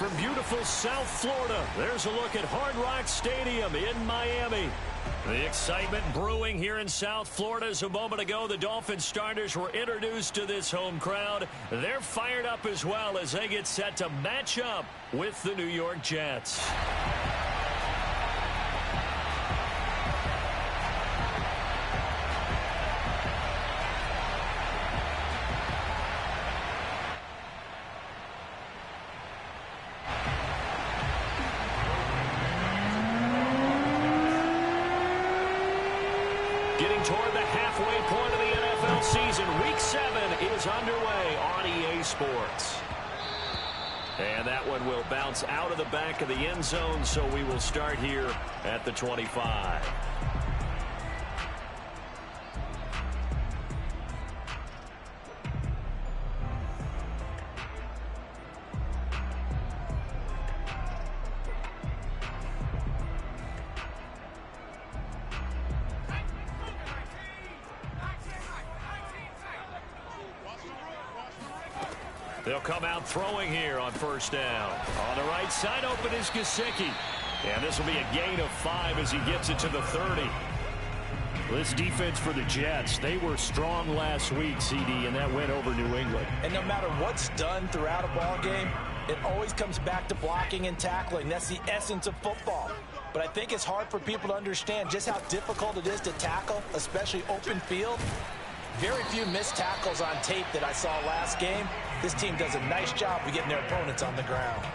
from beautiful South Florida, there's a look at Hard Rock Stadium in Miami. The excitement brewing here in South Florida as a moment ago. The Dolphins starters were introduced to this home crowd. They're fired up as well as they get set to match up with the New York Jets. Getting toward the halfway point of the NFL season. Week 7 is underway on EA Sports. And that one will bounce out of the back of the end zone, so we will start here at the 25. They'll come out throwing here on first down. On the right side, open is Gesicki. And this will be a gain of 5 as he gets it to the 30. This defense for the Jets, they were strong last week, CD, and that went over New England. And no matter what's done throughout a ball game, it always comes back to blocking and tackling. That's the essence of football. But I think it's hard for people to understand just how difficult it is to tackle, especially open field. Very few missed tackles on tape that I saw last game. This team does a nice job of getting their opponents on the ground.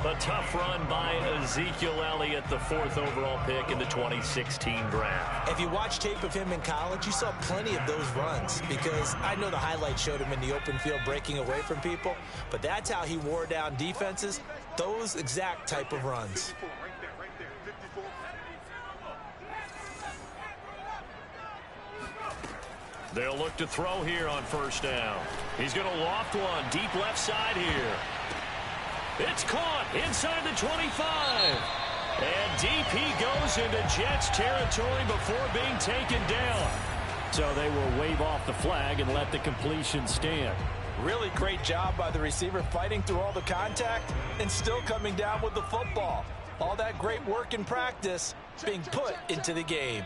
A tough run by Ezekiel Elliott, the 4th overall pick in the 2016 draft. If you watch tape of him in college, you saw plenty of those runs because I know the highlights showed him in the open field breaking away from people, but that's how he wore down defenses, those exact type of runs. They'll look to throw here on first down. He's going to loft one deep left side here. It's caught inside the 25. And deep he goes into Jets territory before being taken down. So they will wave off the flag and let the completion stand. Really great job by the receiver fighting through all the contact and still coming down with the football. All that great work in practice being put into the game.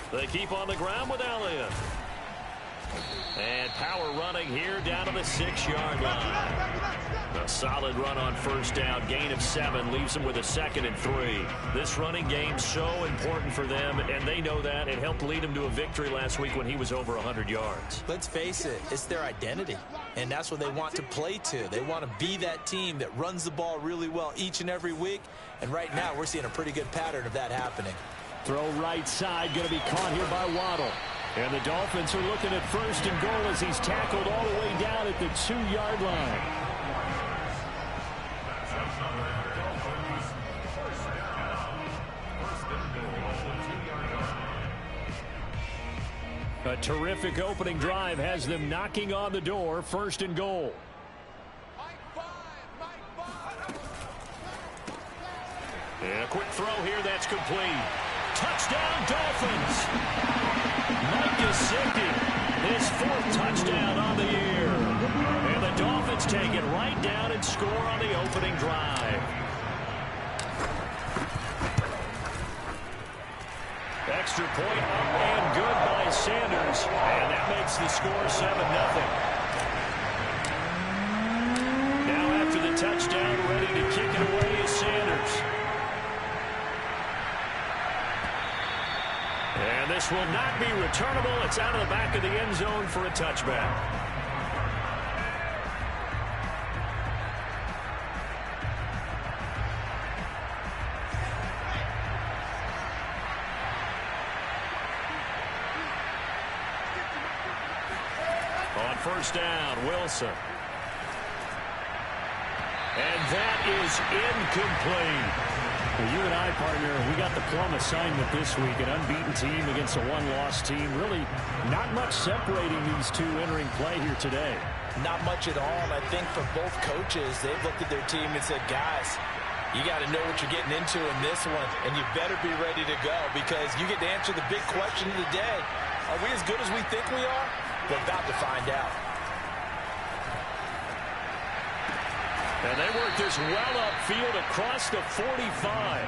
They keep on the ground with Elliott. And power running here down to the 6-yard line. A solid run on first down. Gain of 7 leaves them with a 2nd and 3. This running game so important for them, and they know that. It helped lead them to a victory last week when he was over 100 yards. Let's face it, it's their identity, and that's what they want to play to. They want to be that team that runs the ball really well each and every week, and right now we're seeing a pretty good pattern of that happening. Throw right side, going to be caught here by Waddle. And the Dolphins are looking at 1st and goal as he's tackled all the way down at the 2-yard line. A terrific opening drive has them knocking on the door. 1st and goal. And a quick throw here that's complete. Touchdown, Dolphins. Mike Gesicki, his 4th touchdown on the year. And the Dolphins take it right down and score on the opening drive. Extra point up and good by Sanders. And that makes the score 7-0. Now after the touchdown, ready to kick it away is Sanders. And this will not be returnable. It's out of the back of the end zone for a touchback. On first down, Wilson. And that is incomplete. Well, you and I, partner, we got the plum assignment this week. An unbeaten team against a one-loss team. Really not much separating these two entering play here today. Not much at all. I think for both coaches, they've looked at their team and said, guys, you got to know what you're getting into in this one, and you better be ready to go because you get to answer the big question of the day. Are we as good as we think we are? We're about to find out. And they work this well upfield across the 45.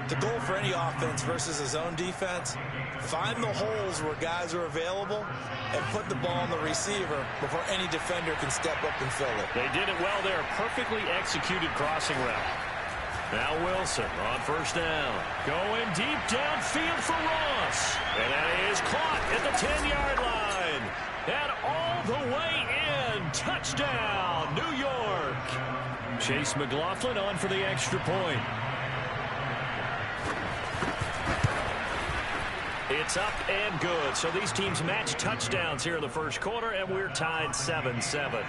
The goal for any offense versus a zone defense, find the holes where guys are available and put the ball on the receiver before any defender can step up and fill it. They did it well there. Perfectly executed crossing route. Now Wilson on first down. Going deep downfield for Ross. And that is caught at the 10-yard line. And all the way in. Touchdown, New York. Chase McLaughlin on for the extra point. It's up and good. So these teams match touchdowns here in the first quarter, and we're tied 7-7.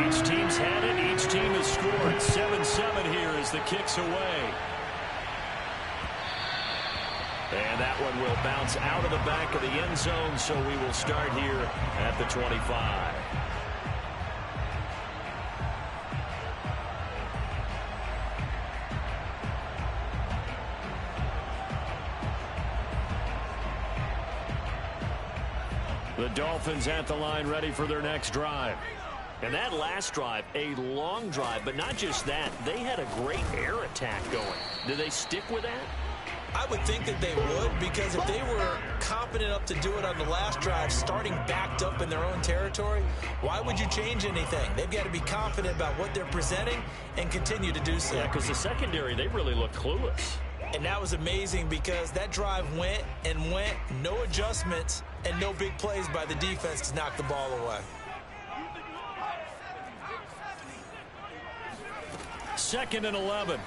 Each team's had it. Each team has scored. 7-7 here as the kick's away. And that one will bounce out of the back of the end zone, so we will start here at the 25. The Dolphins at the line ready for their next drive. And that last drive, a long drive, but not just that. They had a great air attack going. Do they stick with that? I would think that they would, because if they were confident enough to do it on the last drive, starting backed up in their own territory, why would you change anything? They've got to be confident about what they're presenting and continue to do so. Yeah, because the secondary, they really look clueless. And that was amazing because that drive went and went, no adjustments, and no big plays by the defense to knock the ball away. Second and 11.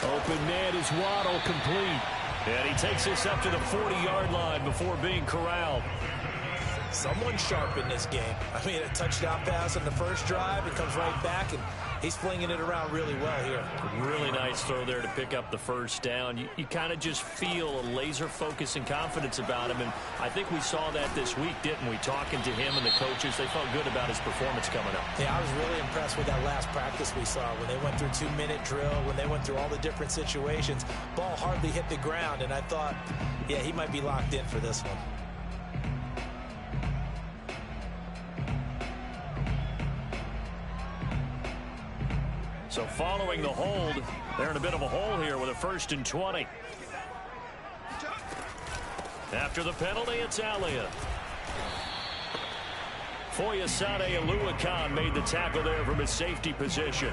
Open man is Waddle, complete. And he takes this up to the 40-yard line before being corralled. Someone's sharp in this game. I mean, a touchdown pass on the first drive. It comes right back, and he's flinging it around really well here. Really nice throw there to pick up the first down. You kind of just feel a laser focus and confidence about him, and I think we saw that this week, didn't we? Talking to him and the coaches, they felt good about his performance coming up. Yeah, I was really impressed with that last practice we saw when they went through 2-minute drill, when they went through all the different situations. Ball hardly hit the ground, and I thought, yeah, he might be locked in for this one. So following the hold, they're in a bit of a hole here with a 1st and 20. After the penalty, it's Elliott. Foyesade Aluakan made the tackle there from his safety position.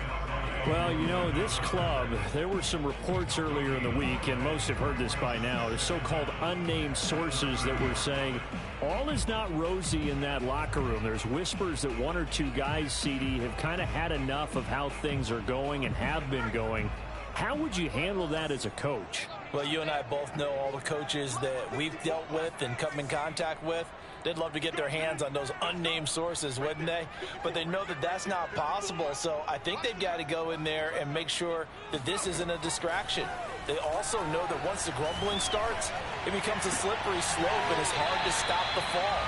Well, you know, this club, there were some reports earlier in the week, and most have heard this by now, the so-called unnamed sources that were saying all is not rosy in that locker room. There's whispers that one or two guys, CD, have kind of had enough of how things are going and have been going. How would you handle that as a coach? Well, you and I both know all the coaches that we've dealt with and come in contact with. They'd love to get their hands on those unnamed sources, wouldn't they? But they know that that's not possible, so I think they've got to go in there and make sure that this isn't a distraction. They also know that once the grumbling starts, it becomes a slippery slope and it's hard to stop the fall.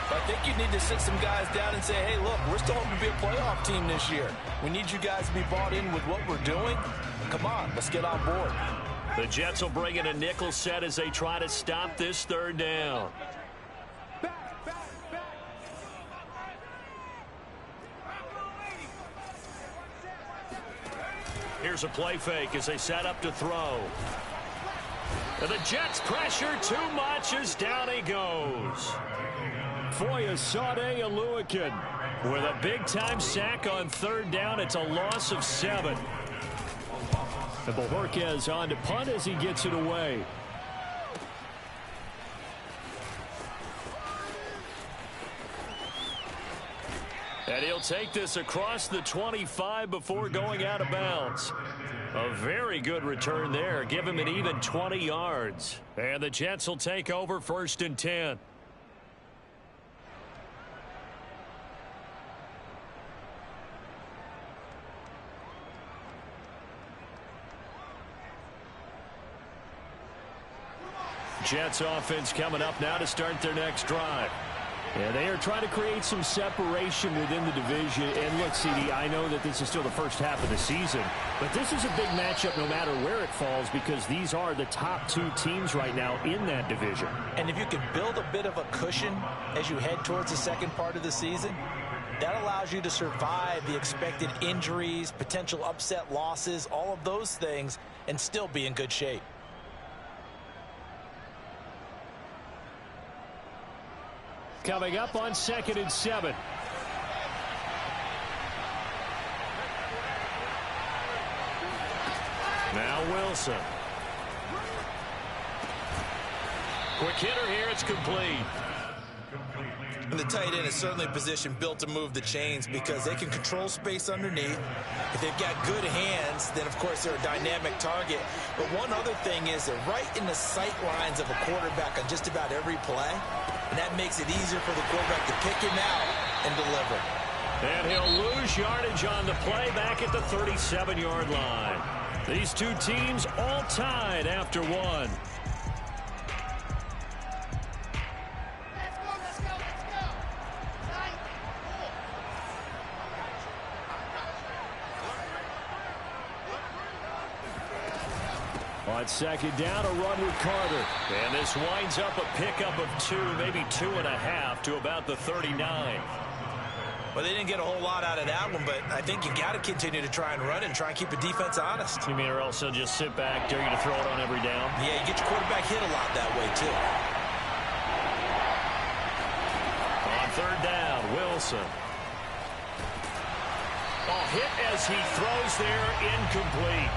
But I think you need to sit some guys down and say, hey, look, we're still hoping to be a playoff team this year. We need you guys to be bought in with what we're doing. Come on, let's get on board. The Jets will bring in a nickel set as they try to stop this 3rd down. Here's a play fake as they set up to throw. And the Jets pressure too much as down he goes. Foyesade Aluakan With a big-time sack on 3rd down, it's a loss of 7. And Bojorquez on to punt as he gets it away. And he'll take this across the 25 before going out of bounds. A very good return there. Give him an even 20 yards. And the Jets will take over 1st and 10. Jets offense coming up now to start their next drive. Yeah, they are trying to create some separation within the division. And look, CD, I know that this is still the first half of the season, but this is a big matchup no matter where it falls because these are the top two teams right now in that division. And if you can build a bit of a cushion as you head towards the second part of the season, that allows you to survive the expected injuries, potential upset losses, all of those things, and still be in good shape. Coming up on 2nd and 7. Now Wilson. Quick hitter here. It's complete. And the tight end is certainly a position built to move the chains because they can control space underneath. If they've got good hands, then, of course, they're a dynamic target. But one other thing is they're right in the sight lines of a quarterback on just about every play. And that makes it easier for the quarterback to pick him out and deliver. And he'll lose yardage on the play back at the 37-yard line. These two teams all tied after one. On 2nd down, a run with Carter. And this winds up a pickup of 2, maybe 2.5 to about the 39. Well, they didn't get a whole lot out of that one, but I think you got to continue to try and run and try and keep the defense honest. You mean or else they'll just sit back, dare you to throw it on every down? Yeah, you get your quarterback hit a lot that way, too. On 3rd down, Wilson. Oh, hit as he throws there, incomplete.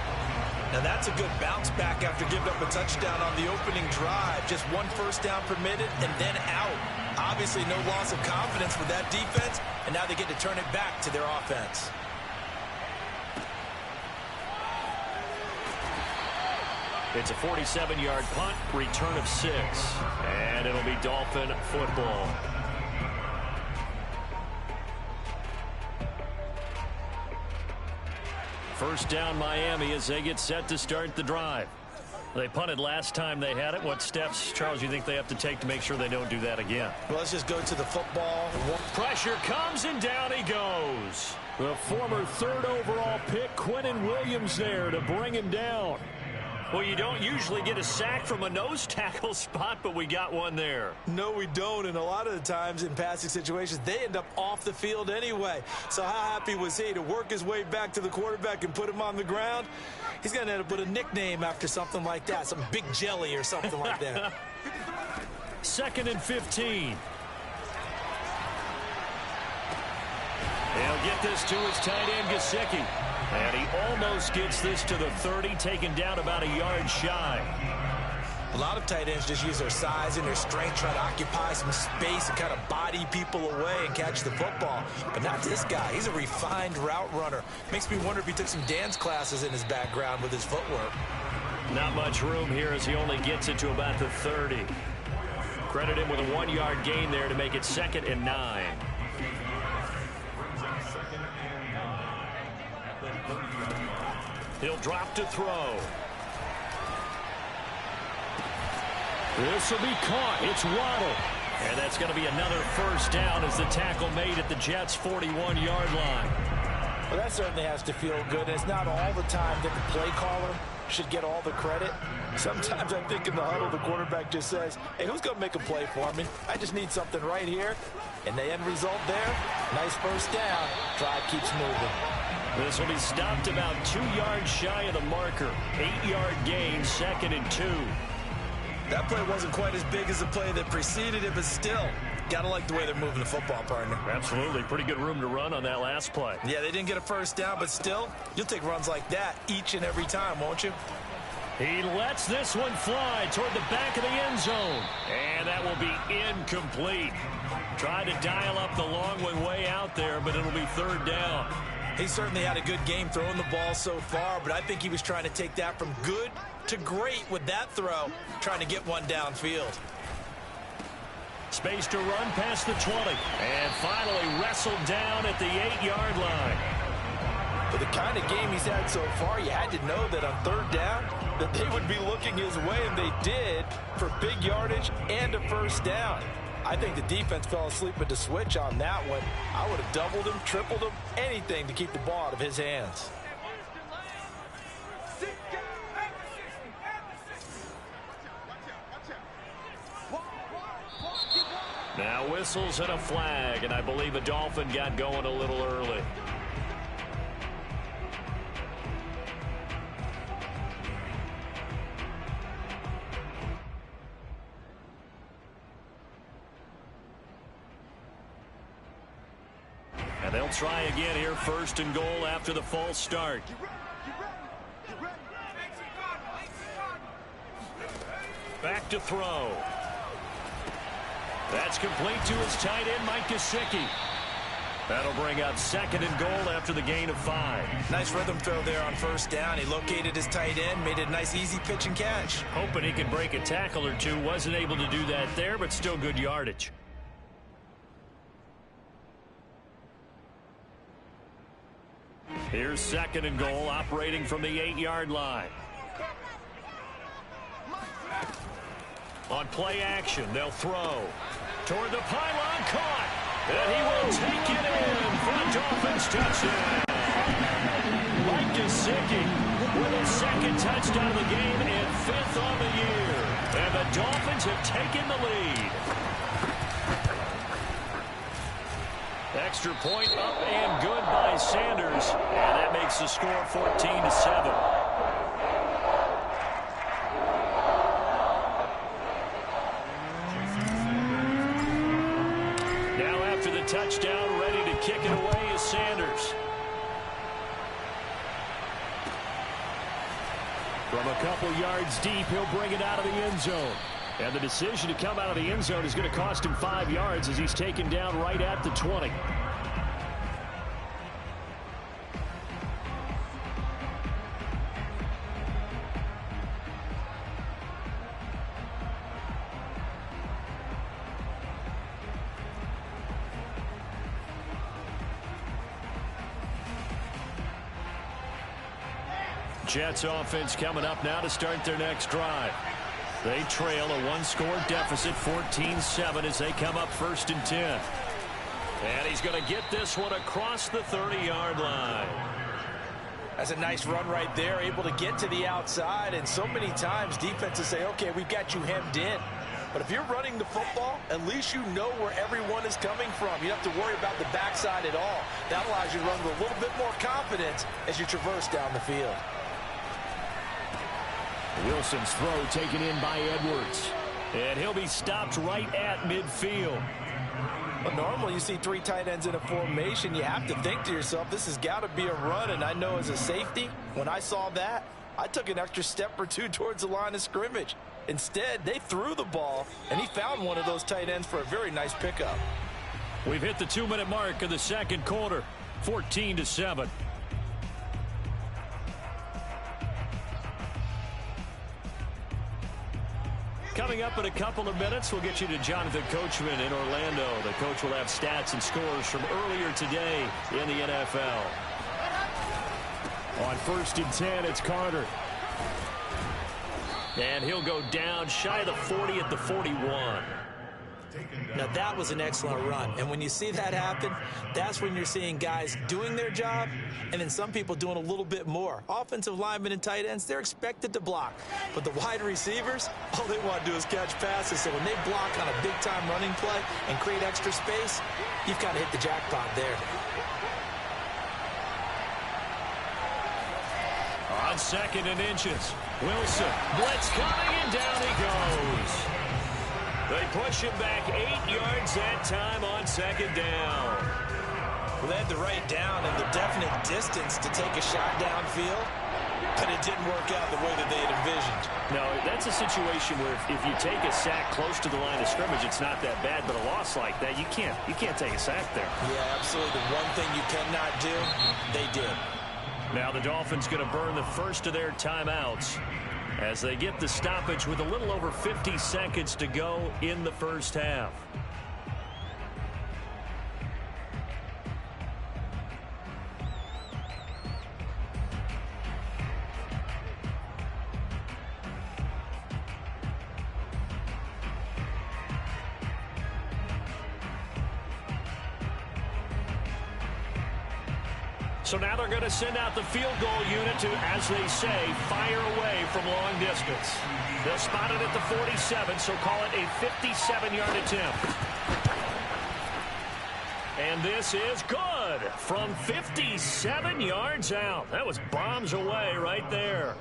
Now, that's a good bounce back after giving up a touchdown on the opening drive. Just 1 first down permitted and then out. Obviously, no loss of confidence with that defense, and now they get to turn it back to their offense. It's a 47-yard punt, return of 6, and it'll be Dolphin football. First down Miami as they get set to start the drive. They punted last time they had it. What steps, Charles, you think they have to take to make sure they don't do that again? Well, let's just go to the football. Pressure comes and down he goes. The former 3rd overall pick, Quinnen Williams, there to bring him down. Well, you don't usually get a sack from a nose tackle spot, but we got one there. No, we don't, and a lot of the times in passing situations, they end up off the field anyway. So how happy was he to work his way back to the quarterback and put him on the ground? He's going to end up with a nickname after something like that, some Big Jelly or something like that. 2nd and 15. He'll get this to his tight end, Gesicki. And he almost gets this to the 30, taken down about a yard shy. A lot of tight ends just use their size and their strength, try to occupy some space and kind of body people away and catch the football. But not this guy. He's a refined route runner. Makes me wonder if he took some dance classes in his background with his footwork. Not much room here as he only gets it to about the 30. Credit him with a 1-yard gain there to make it 2nd and 9. He'll drop to throw. This will be caught. It's Waddle. And that's going to be another first down as the tackle made at the Jets' 41-yard line. Well, that certainly has to feel good. And it's not all the time that the play caller should get all the credit. Sometimes I think in the huddle, the quarterback just says, hey, who's going to make a play for me? I just need something right here. And the end result there, nice first down. Drive keeps moving. This will be stopped about 2 yards shy of the marker. 8-yard gain, 2nd and 2. That play wasn't quite as big as the play that preceded it, but still, got to like the way they're moving the football, partner. Absolutely. Pretty good room to run on that last play. Yeah, they didn't get a first down, but still, you'll take runs like that each and every time, won't you? He lets this one fly toward the back of the end zone. And that will be incomplete. Tried to dial up the long one way out there, but it'll be 3rd down. He certainly had a good game throwing the ball so far, but I think he was trying to take that from good to great with that throw, trying to get one downfield. Space to run past the 20. And finally wrestled down at the 8-yard line. For the kind of game he's had so far, you had to know that on 3rd down that they would be looking his way, and they did for big yardage and a first down. I think the defense fell asleep at the switch on that one. I would have doubled him, tripled him, anything to keep the ball out of his hands. Now whistles and a flag, and I believe a Dolphin got going a little early. And they'll try again here, first and goal after the false start. Back to throw. That's complete to his tight end, Mike Gesicki. That'll bring up second and goal after the gain of 5. Nice rhythm throw there on first down. He located his tight end, made it a nice easy pitch and catch. Hoping he could break a tackle or two. Wasn't able to do that there, but still good yardage. Here's second and goal, operating from the 8-yard line. On play action, they'll throw. Toward the pylon, caught. And he will take it in for a Dolphins touchdown. Mike Gesicki with his second touchdown of the game and 5th on the year. And the Dolphins have taken the lead. Extra point up and good by Sanders. And that makes the score 14-7. Touchdown, ready to kick it away is Sanders. From a couple yards deep, he'll bring it out of the end zone. And the decision to come out of the end zone is going to cost him 5 yards as he's taken down right at the 20. Jets offense coming up now to start their next drive. They trail a one-score deficit, 14-7, as they come up first and 10. And he's going to get this one across the 30-yard line. That's a nice run right there, able to get to the outside. And so many times defenses say, okay, we've got you hemmed in. But if you're running the football, at least you know where everyone is coming from. You don't have to worry about the backside at all. That allows you to run with a little bit more confidence as you traverse down the field. Wilson's throw taken in by Edwards. And he'll be stopped right at midfield. But normally you see 3 tight ends in a formation, you have to think to yourself, this has got to be a run. And I know as a safety, when I saw that, I took an extra step or 2 towards the line of scrimmage. Instead, they threw the ball, and he found one of those tight ends for a very nice pickup. We've hit the 2-minute mark of the second quarter, 14-7. Coming up in a couple of minutes, we'll get you to Jonathan Coachman in Orlando. The coach will have stats and scores from earlier today in the NFL. On first and 10, it's Carter. And he'll go down shy of the 40 at the 41. Now, that was an excellent run. And when you see that happen, that's when you're seeing guys doing their job and then some people doing a little bit more. Offensive linemen and tight ends, they're expected to block. But the wide receivers, all they want to do is catch passes. So when they block on a big-time running play and create extra space, you've kind of hit the jackpot there. On second and inches, Wilson. Blitz coming, and down he goes. They push him back 8 yards that time on second down. Well, they had the right down and the definite distance to take a shot downfield, but it didn't work out the way that they had envisioned. No, that's a situation where if you take a sack close to the line of scrimmage, it's not that bad, but a loss like that, you can't take a sack there. Yeah, absolutely. The one thing you cannot do, they did. Now the Dolphins going to burn the first of their timeouts as they get the stoppage with a little over 50 seconds to go in the first half. So now they're going to send out the field goal unit to, as they say, fire away from long distance. They'll spot it at the 47, so call it a 57-yard attempt. And this is good from 57 yards out. That was bombs away right there.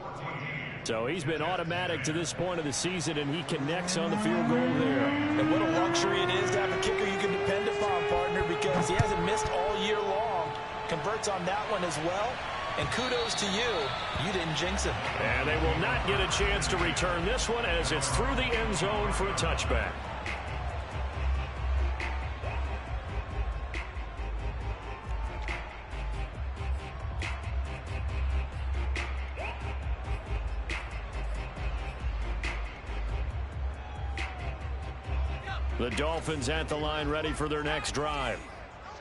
So he's been automatic to this point of the season, and he connects on the field goal there. And what a luxury it is to have a kicker you can depend upon, partner, because he hasn't missed all year long. Converts on that one as well. And kudos to you. You didn't jinx him. And they will not get a chance to return this one as it's through the end zone for a touchback. The Dolphins at the line ready for their next drive.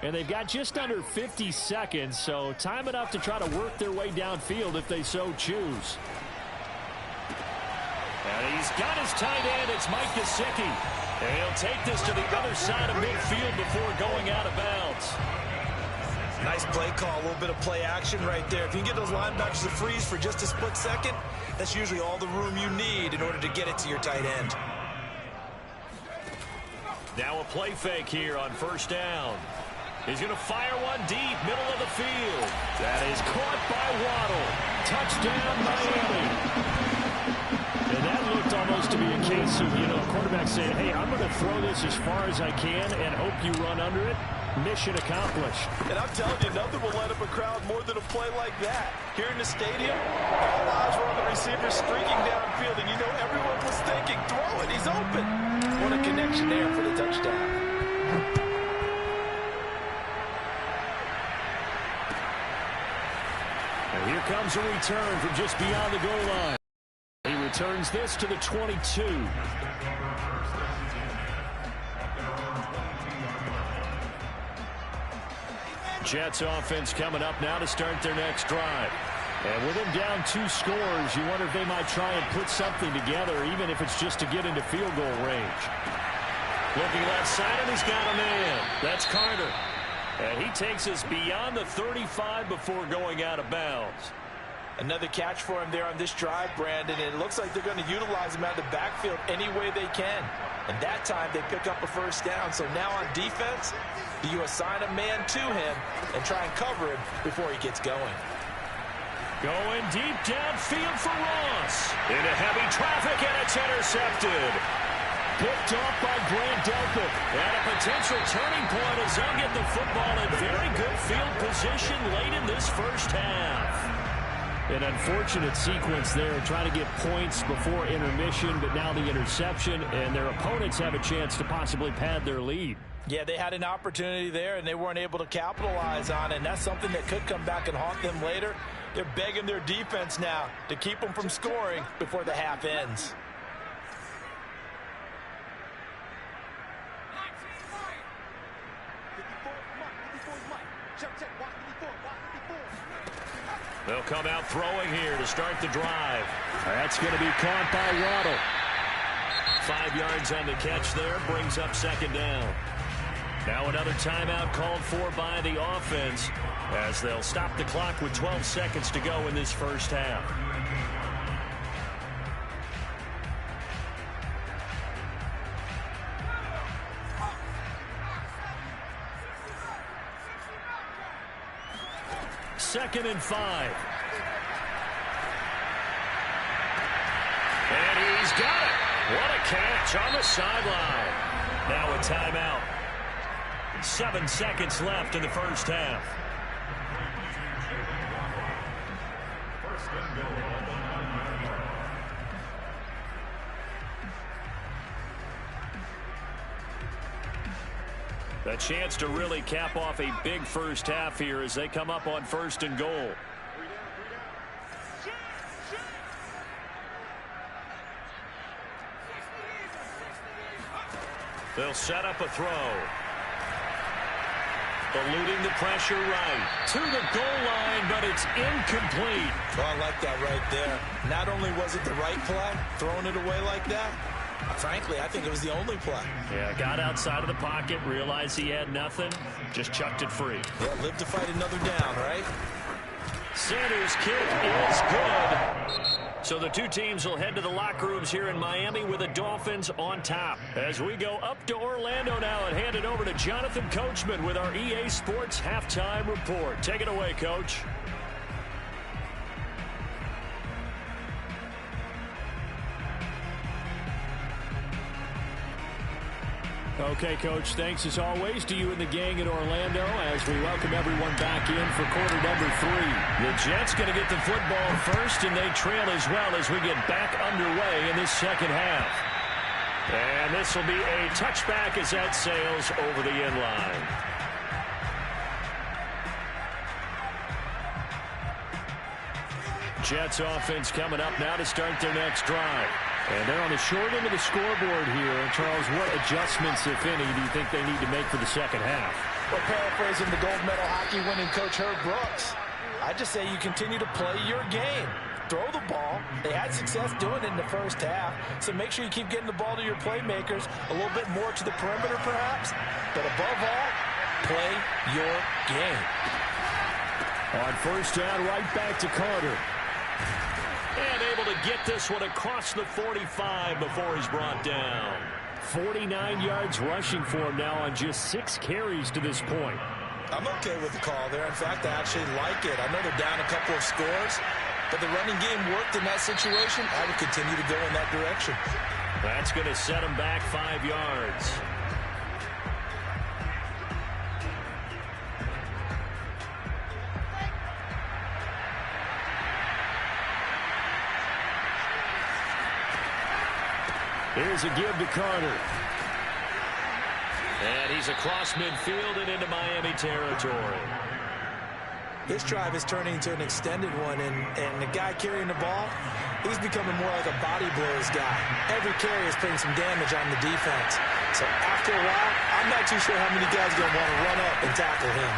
And they've got just under 50 seconds, so time enough to try to work their way downfield if they so choose. And he's got his tight end. It's Mike Gesicki. And he'll take this to the other side of midfield before going out of bounds. Nice play call, a little bit of play action right there. If you can get those linebackers to freeze for just a split second, that's usually all the room you need in order to get it to your tight end. Now a play fake here on first down. He's going to fire one deep, middle of the field. That is caught by Waddle. Touchdown, Miami. And that looked almost to be a case of, a quarterback saying, hey, I'm going to throw this as far as I can and hope you run under it. Mission accomplished. And I'm telling you, nothing will light up a crowd more than a play like that. Here in the stadium, all eyes were on the receiver streaking downfield, and everyone was thinking, throw it, he's open. What a connection there for the touchdown. And here comes a return from just beyond the goal line. He returns this to the 22. Jets offense coming up now to start their next drive. And with them down 2 scores, you wonder if they might try and put something together, even if it's just to get into field goal range. Looking left side, and he's got a man. That's Carter. And he takes us beyond the 35 before going out of bounds. Another catch for him there on this drive, Brandon. And it looks like they're going to utilize him out of the backfield any way they can. And that time they pick up a first down. So now on defense, do you assign a man to him and try and cover him before he gets going? Going deep downfield for Ross. Into heavy traffic, and it's intercepted. Picked off by Grant Delpit. And a potential turning point as they'll get the football in very good field position late in this first half. An unfortunate sequence there, trying to get points before intermission, but now the interception, and their opponents have a chance to possibly pad their lead. Yeah, they had an opportunity there, and they weren't able to capitalize on it, and that's something that could come back and haunt them later. They're begging their defense now to keep them from scoring before the half ends. They'll come out throwing here to start the drive. That's going to be caught by Waddle. 5 yards on the catch there, brings up second down. Now another timeout called for by the offense as they'll stop the clock with 12 seconds to go in this first half. Second and 5. And he's got it. What a catch on the sideline. Now a timeout. 7 seconds left in the first half. A chance to really cap off a big first half here as they come up on 1st and goal. They'll set up a throw. Eluding the pressure right to the goal line, but it's incomplete. Oh, I like that right there. Not only was it the right play, throwing it away like that, frankly, I think it was the only play. Yeah, got outside of the pocket, realized he had nothing, just chucked it free. Yeah, live to fight another down, right? Sanders' kick is good. So the two teams will head to the locker rooms here in Miami with the Dolphins on top. As we go up to Orlando now and hand it over to Jonathan Coachman with our EA Sports Halftime Report. Take it away, Coach. Okay, Coach, thanks as always to you and the gang in Orlando as we welcome everyone back in for quarter number 3. The Jets going to get the football first, and they trail as well as we get back underway in this second half. And this will be a touchback as that sails over the end line. Jets offense coming up now to start their next drive. And they're on the short end of the scoreboard here. Charles, what adjustments, if any, do you think they need to make for the second half? Well, paraphrasing the gold medal hockey winning coach Herb Brooks, I just say you continue to play your game. Throw the ball. They had success doing it in the first half, so make sure you keep getting the ball to your playmakers, a little bit more to the perimeter perhaps, but above all, play your game. On first down, right back to Carter. And able to get this one across the 45 before he's brought down. 49 yards rushing for him now on just 6 carries to this point. I'm okay with the call there. In fact, I actually like it. I know they're down a couple of scores, but the running game worked in that situation. I would continue to go in that direction. That's going to set him back 5 yards. Here's a give to Carter. And he's across midfield and into Miami territory. This drive is turning into an extended one, and the guy carrying the ball, he's becoming more like a body blows guy. Every carry is putting some damage on the defense. So after a while, I'm not too sure how many guys are going to want to run up and tackle him.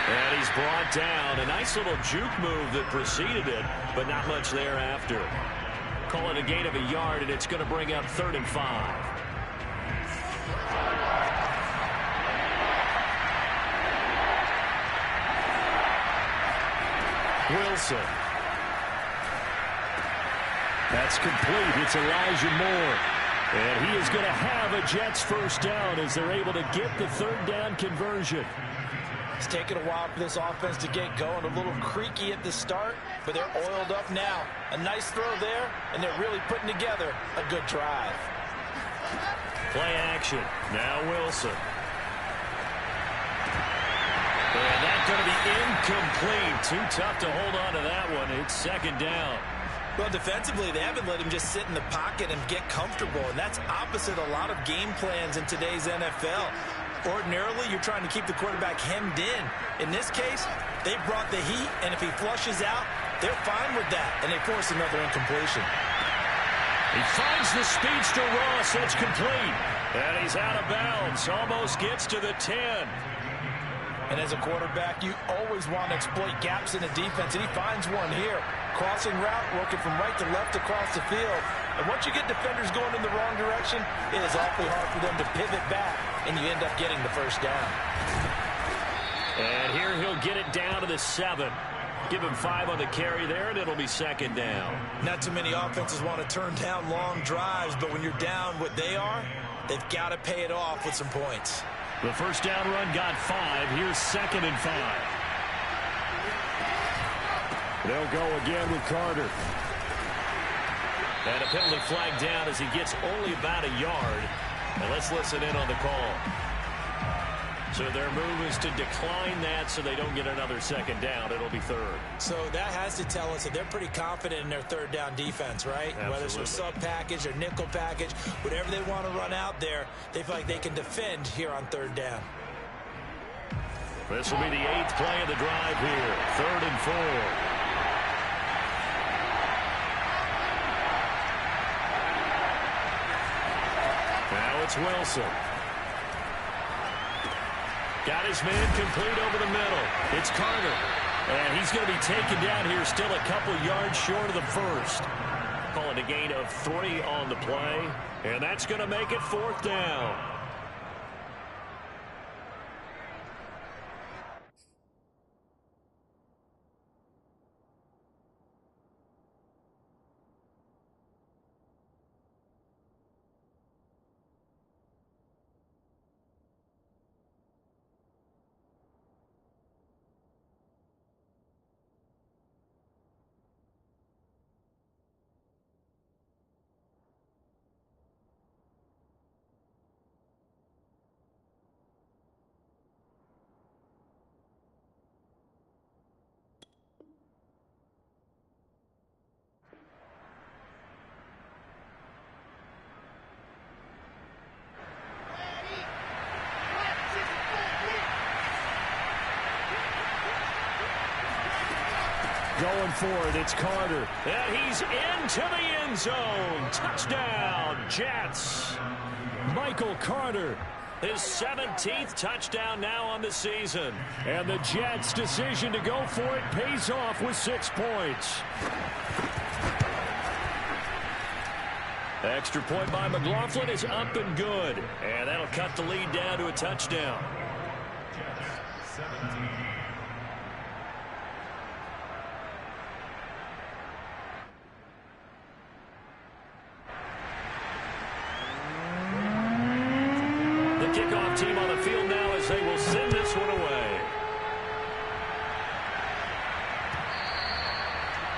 And he's brought down. A nice little juke move that preceded it, but not much thereafter. Call it a gain of a yard, and it's going to bring up 3rd and 5. Wilson. That's complete. It's Elijah Moore. And he is going to have a Jets first down as they're able to get the 3rd down conversion. It's taken a while for this offense to get going. A little creaky at the start, but they're oiled up now. A nice throw there, and they're really putting together a good drive. Play action. Now Wilson. And that's going to be incomplete. Too tough to hold on to that one. It's 2nd down. Well, defensively, they haven't let him just sit in the pocket and get comfortable, and that's opposite a lot of game plans in today's NFL. Ordinarily, you're trying to keep the quarterback hemmed in. In this case, they brought the heat, and if he flushes out, they're fine with that, and they force another incompletion. He finds the speedster Ross. That's complete. And he's out of bounds. Almost gets to the 10. And as a quarterback, you always want to exploit gaps in the defense, and he finds one here. Crossing route, working from right to left across the field. And once you get defenders going in the wrong direction, it is awfully hard for them to pivot back, and you end up getting the first down. And here he'll get it down to the 7. Give him 5 on the carry there, and it'll be 2nd down. Not too many offenses want to turn down long drives, but when you're down what they are, they've got to pay it off with some points. The first down run got 5. Here's 2nd and 5. They'll go again with Carter. And a penalty flag down as he gets only about a yard. And let's listen in on the call. So their move is to decline that so they don't get another 2nd down. It'll be 3rd. So that has to tell us that they're pretty confident in their 3rd down defense, right? Absolutely. Whether it's a sub package or nickel package, whatever they want to run out there, they feel like they can defend here on 3rd down. This will be the 8th play of the drive here. 3rd and 4. Now it's Wilson. Got his man complete over the middle. It's Carter. And he's going to be taken down here still a couple yards short of the first. Calling a gain of 3 on the play. And that's going to make it 4th down. going for it. It's Carter. And he's into the end zone. Touchdown, Jets. Michael Carter. His 17th touchdown now on the season. And the Jets' decision to go for it pays off with 6 points. Extra point by McLaughlin is up and good. And that'll cut the lead down to a touchdown. Kickoff team on the field now as they will send this one away.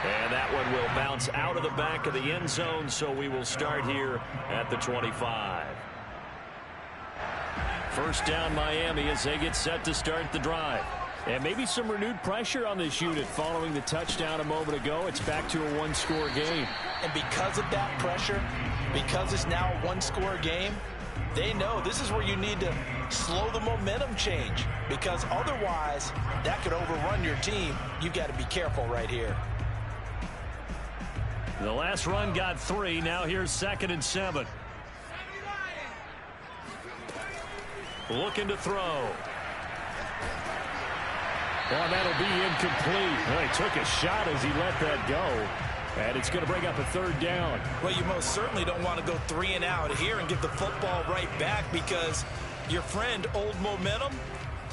And that one will bounce out of the back of the end zone, so we will start here at the 25. First down Miami as they get set to start the drive. And maybe some renewed pressure on this unit following the touchdown a moment ago. It's back to a one-score game. And because of that pressure, because it's now a one-score game, they know this is where you need to slow the momentum change, because otherwise that could overrun your team. You've got to be careful right here. The last run got 3. Now here's 2nd and 7. Looking to throw. Well, that'll be incomplete. Well, he took a shot as he let that go. And it's going to bring up a 3rd down. Well, you most certainly don't want to go 3 and out here and give the football right back, because your friend, Old Momentum,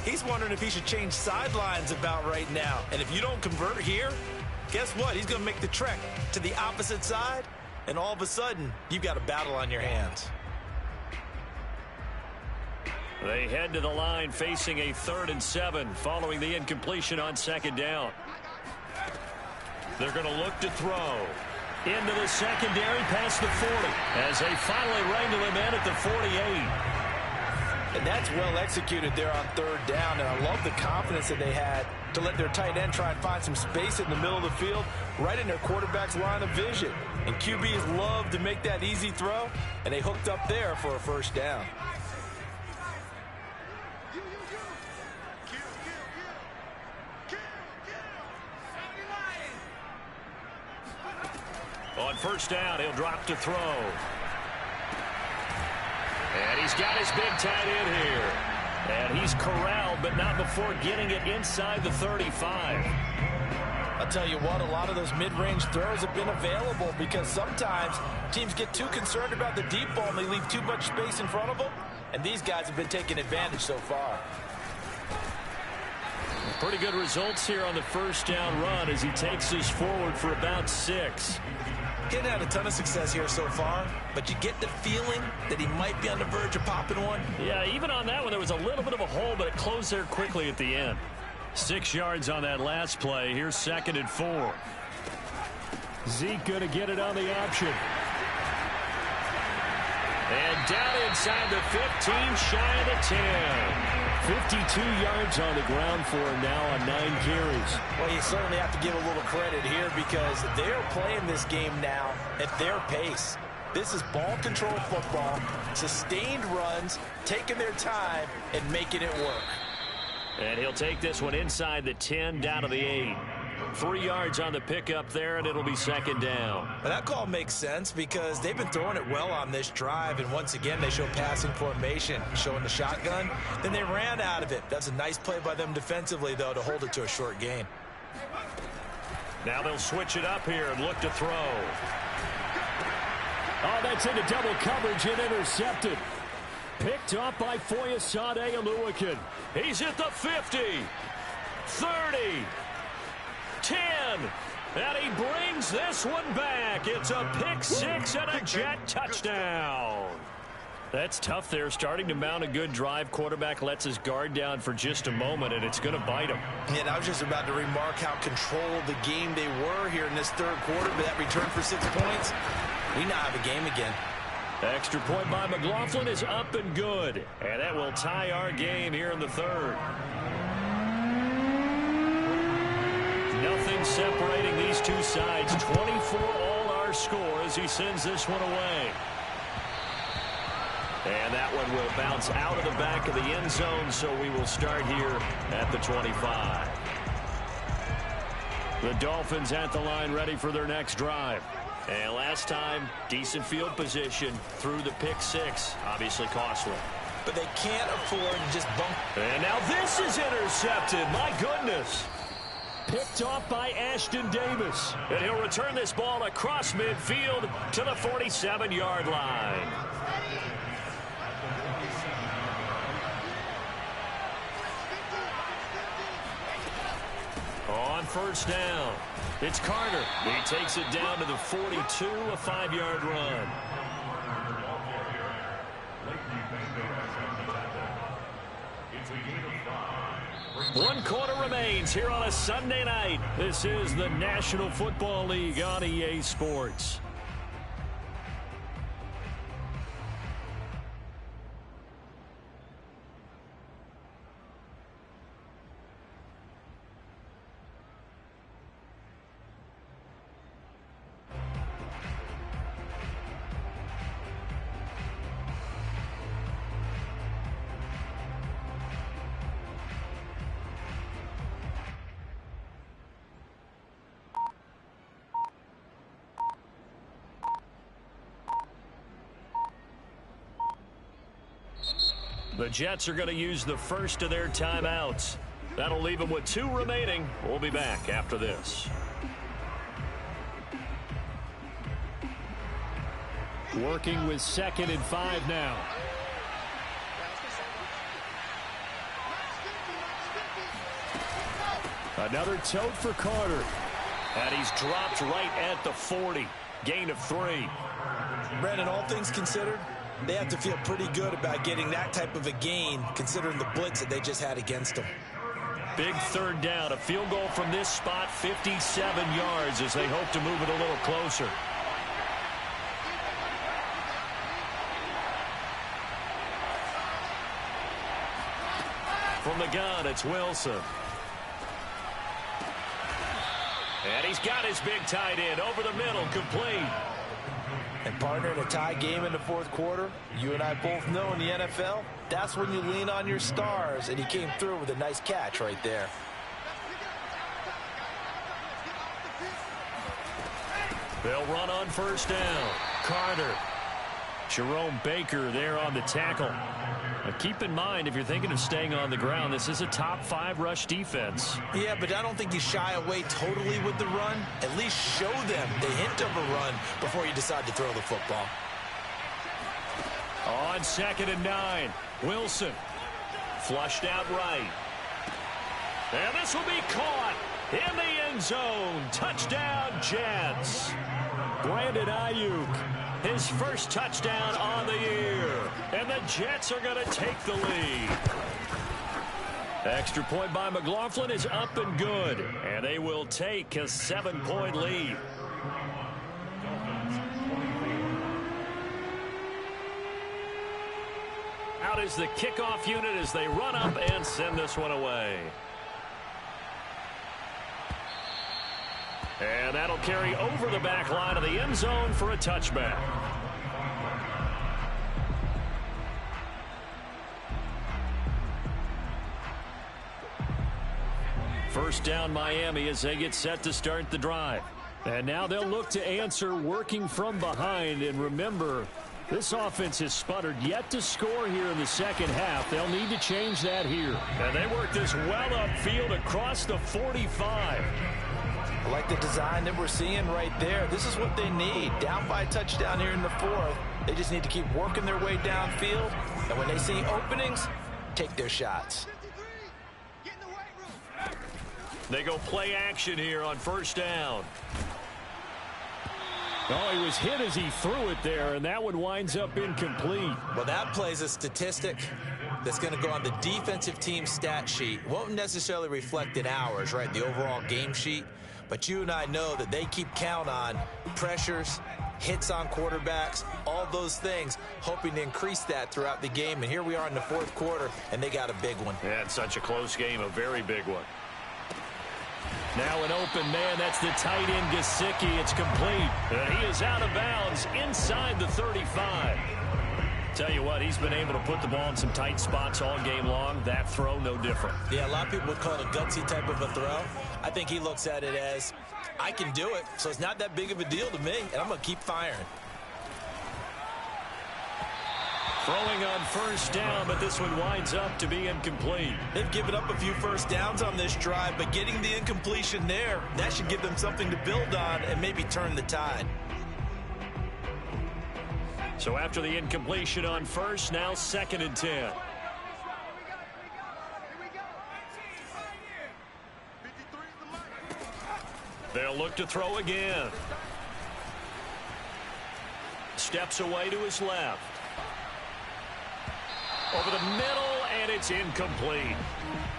he's wondering if he should change sidelines about right now. And if you don't convert here, guess what? He's going to make the trek to the opposite side, and all of a sudden, you've got a battle on your hands. They head to the line facing a 3rd and 7 following the incompletion on 2nd down. They're going to look to throw. Into the secondary past the 40 as they finally wrangle him in at the 48. And that's well executed there on 3rd down, and I love the confidence that they had to let their tight end try and find some space in the middle of the field, right in their quarterback's line of vision. And QBs love to make that easy throw, and they hooked up there for a 1st down. On 1st down, he'll drop to throw. And he's got his big tight end here. And he's corralled, but not before getting it inside the 35. I'll tell you what, a lot of those mid-range throws have been available, because sometimes teams get too concerned about the deep ball and they leave too much space in front of them. And these guys have been taking advantage so far. Pretty good results here on the 1st down run as he takes this forward for about 6. He hasn't had a ton of success here so far, but you get the feeling that he might be on the verge of popping one. Yeah, even on that one, there was a little bit of a hole, but it closed there quickly at the end. 6 yards on that last play. Here's 2nd and 4. Zeke going to get it on the option. And down inside the 15, shy of the 10. 52 yards on the ground for him now on 9 carries. Well, you certainly have to give a little credit here, because they're playing this game now at their pace. This is ball control football, sustained runs, taking their time and making it work. And he'll take this one inside the 10, down to the 8. 3 yards on the pickup there, and it'll be 2nd down. Well, that call makes sense, because they've been throwing it well on this drive, and once again they show passing formation, showing the shotgun. Then they ran out of it. That's a nice play by them defensively, though, to hold it to a short gain. Now they'll switch it up here and look to throw. Oh, that's into double coverage and intercepted. Picked up by Foyesade Oluwakin. He's at the 50, 30, 10, and he brings this one back. It's a pick 6 and a Jet touchdown. That's tough there, starting to mount a good drive. Quarterback lets his guard down for just a moment, and it's going to bite him. And I was just about to remark how controlled the game they were here in this 3rd quarter, but that return for 6 points, we now have a game again. Extra point by McLaughlin is up and good, and that will tie our game here in the 3rd. Nothing separating these two sides. 24 all our score as he sends this one away. And that one will bounce out of the back of the end zone, so we will start here at the 25. The Dolphins at the line ready for their next drive. And last time, decent field position through the pick six. Obviously costly. But they can't afford to just bump. And now this is intercepted. My goodness. Picked off by Ashton Davis. And he'll return this ball across midfield to the 47-yard line. On first down, it's Carter. He takes it down to the 42, a 5-yard run. One quarter remains here on a Sunday night. This is the National Football League on EA Sports. The Jets are going to use the first of their timeouts. That'll leave them with 2 remaining. We'll be back after this. Working with 2nd and 5 now. Another tote for Carter. And he's dropped right at the 40. Gain of 3. Brandon, all things considered, they have to feel pretty good about getting that type of a gain, considering the blitz that they just had against them. Big third down. A field goal from this spot, 57 yards, as they hope to move it a little closer. From the gun, it's Wilson. And he's got his big tight end over the middle, complete. And partner, in a tie game in the fourth quarter, you and I both know in the NFL, that's when you lean on your stars, and he came through with a nice catch right there. They'll run on first down. Carter. Jerome Baker there on the tackle. Now keep in mind, if you're thinking of staying on the ground, this is a top 5 rush defense. Yeah, but I don't think you shy away totally with the run. At least show them the hint of a run before you decide to throw the football. On 2nd and 9, Wilson. Flushed out right. And this will be caught in the end zone. Touchdown, Jets. Brandon Ayuk. His first touchdown on the year. And the Jets are going to take the lead. Extra point by McLaughlin is up and good. And they will take a 7-point lead. Out is the kickoff unit as they run up and send this one away. And that'll carry over the back line of the end zone for a touchback. First down Miami as they get set to start the drive. And now they'll look to answer working from behind. And remember, this offense has sputtered yet to score here in the second half. They'll need to change that here. And they work this well upfield across the 45. I like the design that we're seeing right there. This is what they need. Down by a touchdown here in the fourth. They just need to keep working their way downfield. And when they see openings, take their shots. They go play action here on first down. Oh, he was hit as he threw it there, and that one winds up incomplete. Well, that plays a statistic that's going to go on the defensive team stat sheet. Won't necessarily reflect in ours, right, the overall game sheet. But you and I know that they keep count on pressures, hits on quarterbacks, all those things, hoping to increase that throughout the game. And here we are in the fourth quarter, and they got a big one. Yeah, it's such a close game, a very big one. Now an open man, that's the tight end Gesicki. It's complete. He is out of bounds inside the 35. Tell you what, he's been able to put the ball in some tight spots all game long. That throw, no different. Yeah, a lot of people would call it a gutsy type of a throw. I think he looks at it as, I can do it, so it's not that big of a deal to me, and I'm going to keep firing. Throwing on first down, but this one winds up to be incomplete. They've given up a few first downs on this drive, but getting the incompletion there, that should give them something to build on and maybe turn the tide. So after the incompletion on first, now 2nd and 10. They'll look to throw again. Steps away to his left. Over the middle, and it's incomplete.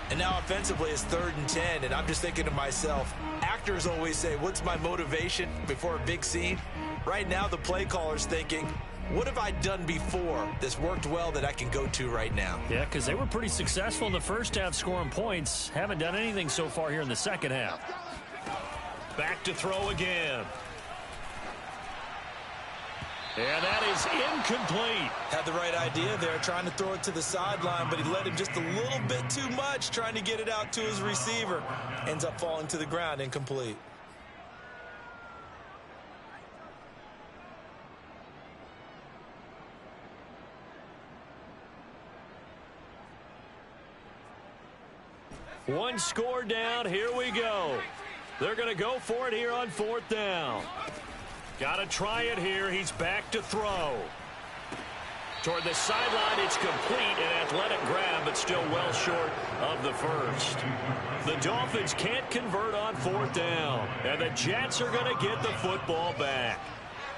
And now offensively it's 3rd and 10, and I'm just thinking to myself, actors always say, what's my motivation before a big scene? Right now the play caller's thinking, what have I done before that's worked well that I can go to right now? Yeah, because they were pretty successful in the first half scoring points. Haven't done anything so far here in the second half. Back to throw again. And that is incomplete. Had the right idea there, trying to throw it to the sideline, but he led him just a little bit too much, trying to get it out to his receiver. Ends up falling to the ground, incomplete. One score down. Here we go. They're going to go for it here on 4th down. Got to try it here. He's back to throw. Toward the sideline, it's complete. An athletic grab, but still well short of the first. The Dolphins can't convert on 4th down. And the Jets are going to get the football back.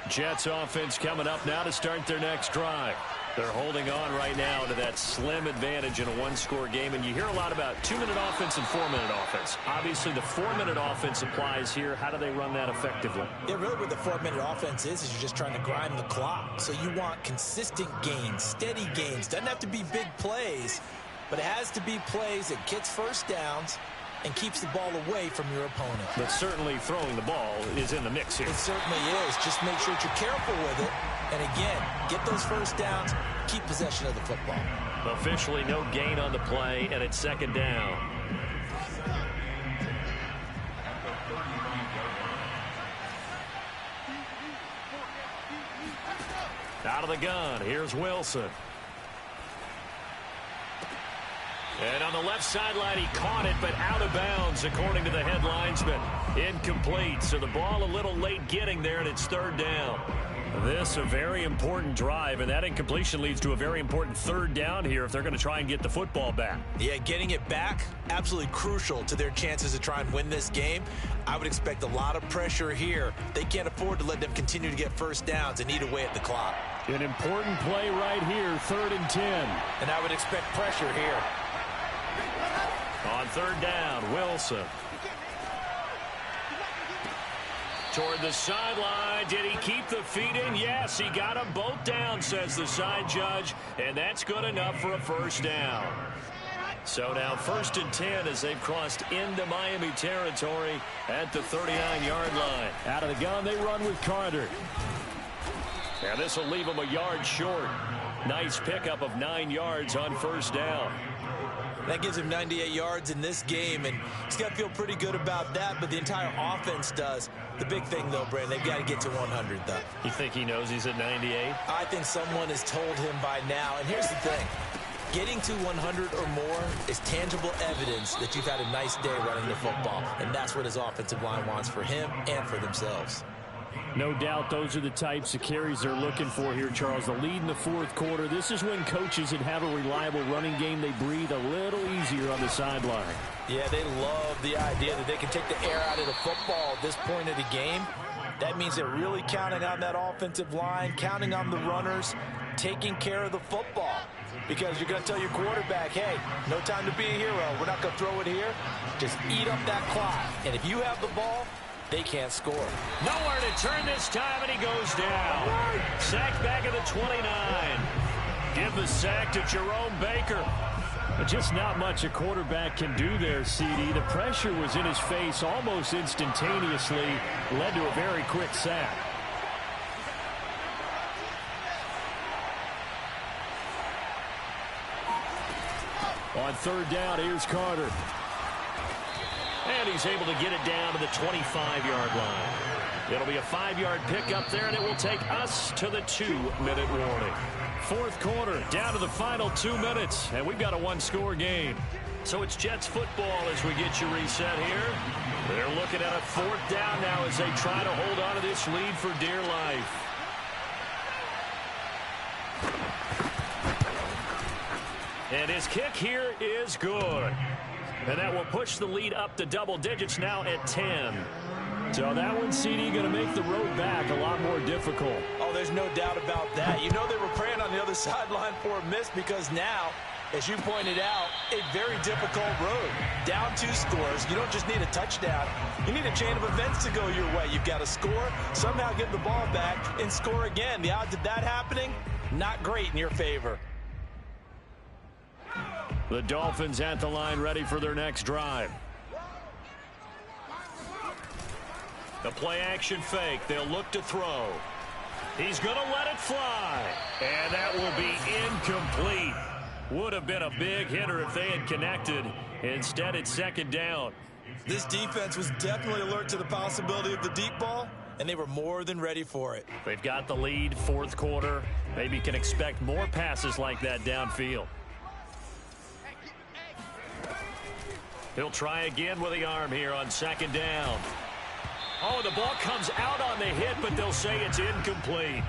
Jets offense coming up now to start their next drive. They're holding on right now to that slim advantage in a one-score game. And you hear a lot about 2-minute offense and 4-minute offense. Obviously, the 4-minute offense applies here. How do they run that effectively? Yeah, really what the 4-minute offense is you're just trying to grind the clock. So you want consistent gains, steady gains. Doesn't have to be big plays, but it has to be plays that gets first downs and keeps the ball away from your opponent. But certainly throwing the ball is in the mix here. It certainly is. Just make sure that you're careful with it. And again, get those first downs, keep possession of the football. Officially no gain on the play, and it's 2nd down. Out of the gun, here's Wilson. And on the left sideline, he caught it, but out of bounds, according to the headlines, but incomplete. So the ball a little late getting there, and it's 3rd down. This a very important drive, and that incompletion leads to a very important 3rd down here if they're going to try and get the football back. Yeah, getting it back, absolutely crucial to their chances to try and win this game. I would expect a lot of pressure here. They can't afford to let them continue to get first downs and eat away at the clock. An important play right here, 3rd and 10. And I would expect pressure here. On 3rd down, Wilson. Toward the sideline. Did he keep the feet in? Yes, he got them both down, says the side judge. And that's good enough for a first down. So now 1st and 10 as they've crossed into Miami territory at the 39-yard line. Out of the gun, they run with Carter. And this will leave them a yard short. Nice pickup of 9 yards on first down. That gives him 98 yards in this game, and he's got to feel pretty good about that, but the entire offense does. The big thing, though, Brandon, they've got to get to 100, though. You think he knows he's at 98? I think someone has told him by now, and here's the thing. Getting to 100 or more is tangible evidence that you've had a nice day running the football, and that's what his offensive line wants for him and for themselves. No doubt those are the types of carries they're looking for here, Charles. The lead in the 4th quarter. This is when coaches that have a reliable running game, they breathe a little easier on the sideline. Yeah, they love the idea that they can take the air out of the football at this point of the game. That means they're really counting on that offensive line, counting on the runners, taking care of the football. Because you're going to tell your quarterback, hey, no time to be a hero. We're not going to throw it here. Just eat up that clock. And if you have the ball, they can't score. Nowhere to turn this time, and he goes down. Sacked back at the 29. Give the sack to Jerome Baker. But just not much a quarterback can do there, CD. The pressure was in his face almost instantaneously. Led to a very quick sack. On third down, here's Carter. And he's able to get it down to the 25-yard line. It'll be a 5-yard pickup there, and it will take us to the 2-minute warning. Fourth quarter, down to the final 2 minutes, and we've got a one-score game. So it's Jets football as we get you reset here. They're looking at a fourth down now as they try to hold on to this lead for dear life. And his kick here is good. And that will push the lead up to double digits now at 10. So that one, CD, going to make the road back a lot more difficult. Oh, there's no doubt about that. You know they were praying on the other sideline for a miss because now, as you pointed out, a very difficult road. Down 2 scores. You don't just need a touchdown. You need a chain of events to go your way. You've got to score, somehow get the ball back, and score again. The odds of that happening, not great in your favor. The Dolphins at the line ready for their next drive. The play-action fake. They'll look to throw. He's going to let it fly. And that will be incomplete. Would have been a big hitter if they had connected. Instead, it's second down. This defense was definitely alert to the possibility of the deep ball, and they were more than ready for it. They've got the lead, fourth quarter. Maybe can expect more passes like that downfield. He'll try again with the arm here on second down. Oh, the ball comes out on the hit, but they'll say it's incomplete.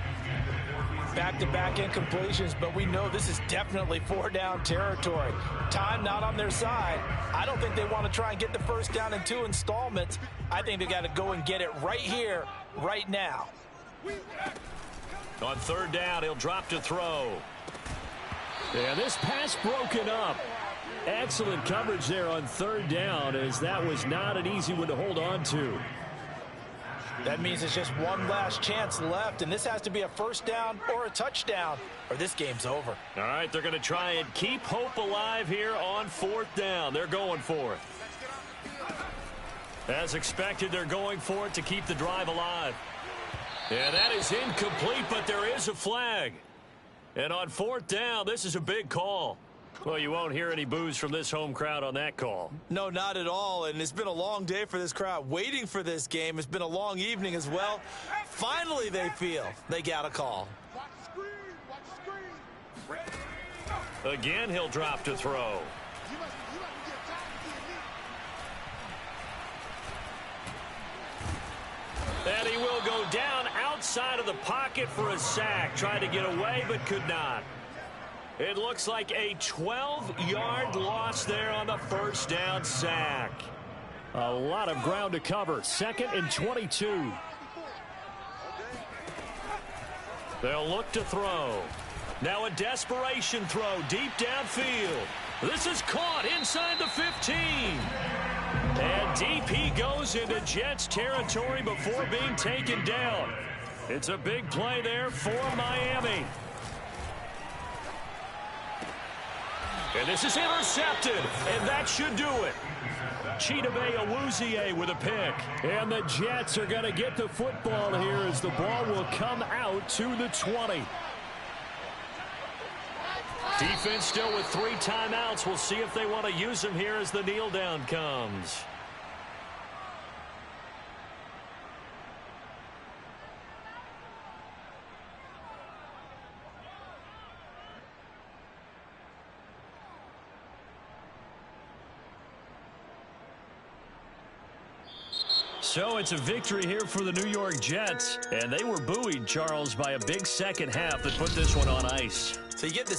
Back-to-back incompletions, but we know this is definitely 4-down territory. Time not on their side. I don't think they want to try and get the first down in 2 installments. I think they got to go and get it right here, right now. On third down, he'll drop to throw. Yeah, this pass broken up. Excellent coverage there on third down, as that was not an easy one to hold on to. That means it's just one last chance left, and this has to be a first down or a touchdown, or this game's over. All right, they're going to try and keep hope alive here on fourth down. They're going for it. As expected, they're going for it to keep the drive alive. Yeah, that is incomplete, but there is a flag. And on fourth down, this is a big call. Well, you won't hear any boos from this home crowd on that call. No, not at all, and it's been a long day for this crowd waiting for this game. It's been a long evening as well. Finally, they feel they got a call. Again, he'll drop to throw. And he will go down outside of the pocket for a sack. Tried to get away, but could not. It looks like a 12-yard loss there on the first down sack. A lot of ground to cover. 2nd and 22. They'll look to throw. Now a desperation throw deep downfield. This is caught inside the 15. And deep he goes into Jets territory before being taken down. It's a big play there for Miami. And this is intercepted, and that should do it. Chidobe Awuzie with a pick. And the Jets are going to get the football here as the ball will come out to the 20. Defense still with 3 timeouts. We'll see if they want to use them here as the kneel down comes. So it's a victory here for the New York Jets. And they were buoyed, Charles, by a big second half that put this one on ice. So you get the